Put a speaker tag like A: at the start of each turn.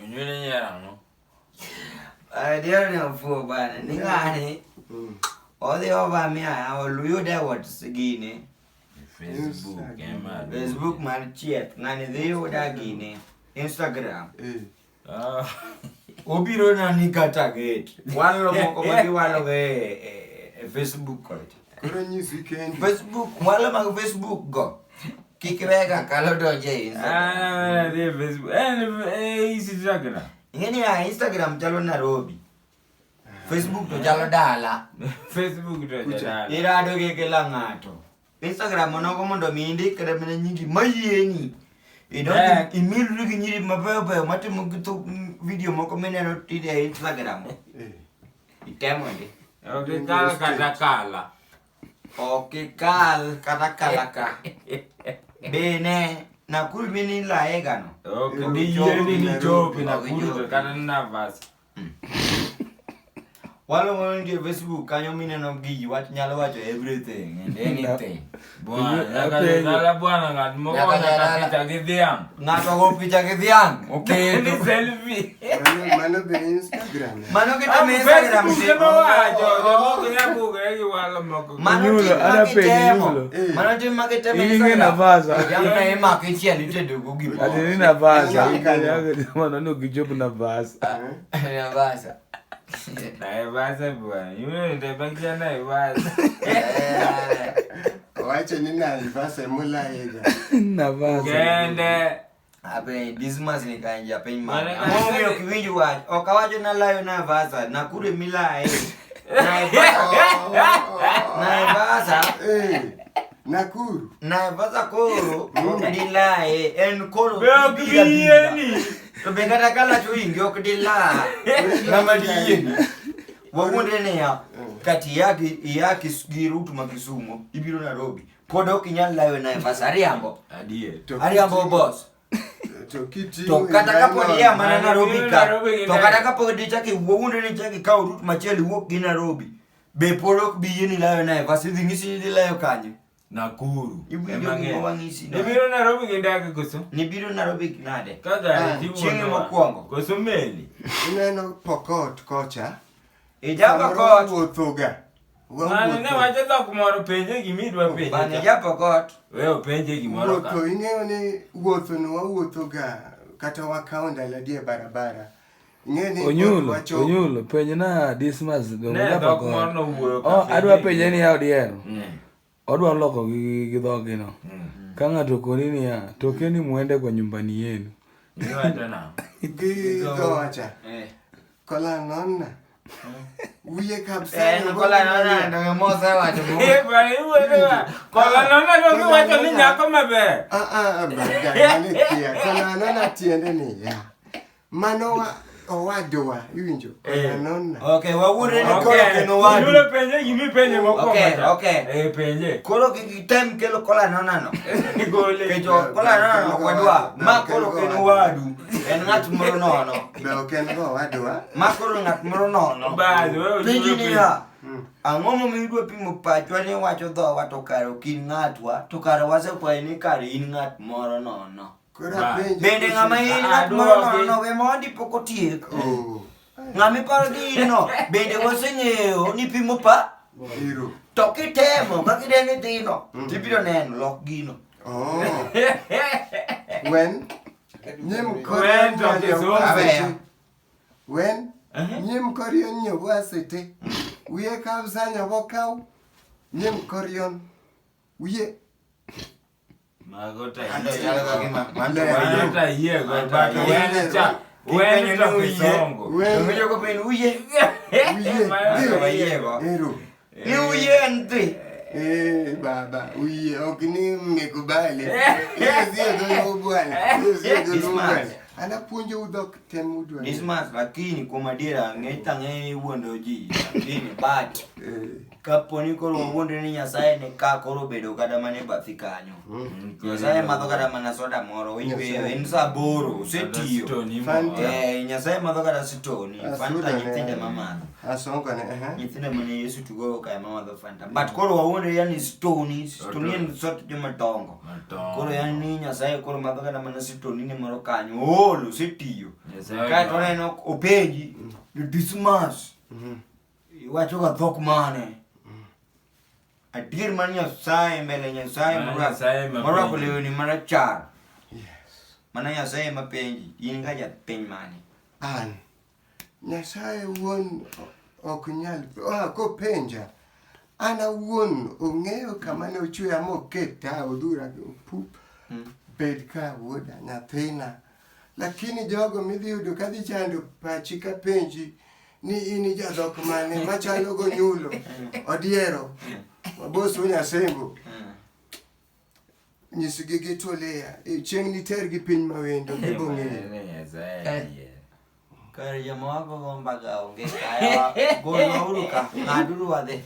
A: Nyule nyara no.
B: Dia ni fu bana. Ni ngani? Ode oba mi a oluyo de what gine.
A: Facebook ema.
B: Facebook man chat ngani de oda gine. Instagram. Obiro na ni kata gate. Walo moko magi walo ge Facebook ko.
C: Koro nyisi kendi.
B: Facebook walo mag Facebook go. Kikwega kalo doje Instagram.
A: De Facebook. Instagram.
B: Ngeni ya Instagram chalo Nairobi. Facebook to chalo dala.
A: Facebook to jala.
B: Irado ge kela ngato. Instagram monoko mondo mi indikre mene nyingi mayieni. Idonjo imiru gi nyiri mabeyo matimo gitu video moko meneno tide Instagram. Itemo ndi.
A: Okay, kala.
B: Okay, kala ka. Bene Nakuru mini la egano.
A: Okay, di yeni ni jopi Nakuru kana na basi.
B: Walo monge Facebook kanyo mineno gi wat nyalo wacho everything and anything.
A: Bwana, kala bwana ngat mo na picha gidhiang.
B: Ngato go picha gidhiang.
A: Okay, ni selfie.
C: Mano be Instagram.
B: Mano kita me Instagram
A: se mo wacho, mo kaya buga gi wala mo.
B: Mano
D: ana
B: temo. Mano ti makete me
D: Instagram. Ini navaza.
B: Yana ema kichia nitedo gugi.
D: Ati navaza. Mano no gijobu navaza.
B: Navaza.
A: Naivaza bwana. Yule nitabakia Naivaza.
C: Wacha ni Naivasa mula yega.
D: Navaza.
A: Gende.
B: Abe Dismas ni kanja pe imani. Amomi okiwinju wacho. Okawacho na layo Navaza. Nakure mila Naivasa.
C: Nakuru.
B: Naivasa koro. Okidila en koro.
A: Beogiyeni.
B: To bengata kala to ingi okidila. Namadiyeni. Wagunde ne ya kati yake girutu makisumo ibiro Nairobi. Podo kinyal layo Naivasa Ariambo. Ariambo boss. To kata kapo dia mana Nairobi ka. To kata kapo dichaki wagunde ne chaki ka route macheli wok gi Nairobi. Be podo biyeni layo Naivasa ngisi layo kanye.
A: Nakuru.
B: Ibiro wangisi.
A: Ibiro Nairobi gendaka koso.
B: Nibiro Nairobi nade.
A: Kaga
B: chingi mokwongo.
A: Koso meli.
C: Ineno Pokot kocha.
B: Ijaba kot.
C: Wothoga.
A: Mane ne wacho dhok moro penje gimidwa penje.
B: Bane japo kot.
A: Wewe penje gimoro ka.
C: Wuotho ing'eyo ni wuotho no wawuothoga kata wakao ndalo die barabara. Ing'eyo ni
D: Onyulo penje na Dismas do
A: ne dhok moro no wuoyo ka.
D: Adwa penje ni audiero. Odwa loko gi dhogi no. Ka ng'ato koni ni ya tokeni muende kwa nyumbani yenu.
A: Ni wacho na.
C: Gidowacha. Kola nonna. Uye kabisa.
B: Kola nona ndo moza wacho.
A: Bani wewe. Kola nona ndo wacho ni nyako maber.
C: Baga ni kia. Kola nonna tiende ni ya. Mano owadwa iwinjo. Kola nonna.
B: Okay, wawure ni koro keno wadu.
A: Yule penje gimi penje moko.
B: Okay.
A: Penje.
B: Koro kitem kelo kola nona no.
A: Gole.
B: Kejo kola nona no kwadwa. Ma koro keno wadu. En ngat moro nono.
C: Be oken go wadwa.
B: Ma koro ngat moro nono.
A: Bado wewe.
B: Pinjinia. Angomo midwa pimo pachwa ni wacho dho wato karo kin ngatwa to karo wase kwa ni kare in ngat moro nono. Bende ngama in ngat moro nono we mondi poko tiek. Ngami paro di no. Bende wase ng'eyo ni pimo pa.
C: Iro.
B: To kitemo makideni dino. Tibiro neno lok gino.
C: When nyim korion nyo wasete. Uye kabisa nyo kau. Nyim korion. Uye.
A: Magota.
B: Magota
A: hiye gota. Wewe ndo kisongo.
B: Wewe uko pen uye.
C: Ero.
B: Ni uye nti.
C: Baba, uye okini mmekubali. Sio bwana. Sio bwana. Anapunjo udok temudwa.
B: Dismas lakini kwa madira ngeta ngeni uondo ji. Lakini but kaponi koro wuonde ni Nyasaye ne ka koro bedo kada mane bathi kanyo. Nyasaye madho kada mana soda moro winjwe en saboro osetiyo. Nyasaye madho kada stoni Fanta nyithinde mamano.
C: Asonga ne
B: Nyithinde mane Yesu tugo kaya madho Fanta. But koro wuonde yani stoni en sot joma dongo. Koro yani Nyasaye koro madho kada mana stoni ne moro kanyo olo osetiyo. Ka to neno openji Dismas. Iwacho ga dhok mane. Adier man Nyasaye mbele Nyasaye mora kulewni marachar.
C: Yes.
B: Mana Nyasaye mapenji in ga jatpiny mane.
C: An Nyasaye wuon ok nyal ko penja. Ana wuon ong'eyo kama ne ochweya moketa odhura pup bed ka wuoda nyathina. Lakini jogo midhi yudo kadhi chando pachi ka penji ni ini jadhok mane machalo go nyulo odiero maboso Nyasengo nyisigi gitolea chieng' nitergi piny mawendo gibong'eyo
B: Kare jama wako gomba ga onge kaya golo uruka ng'aduru wadhe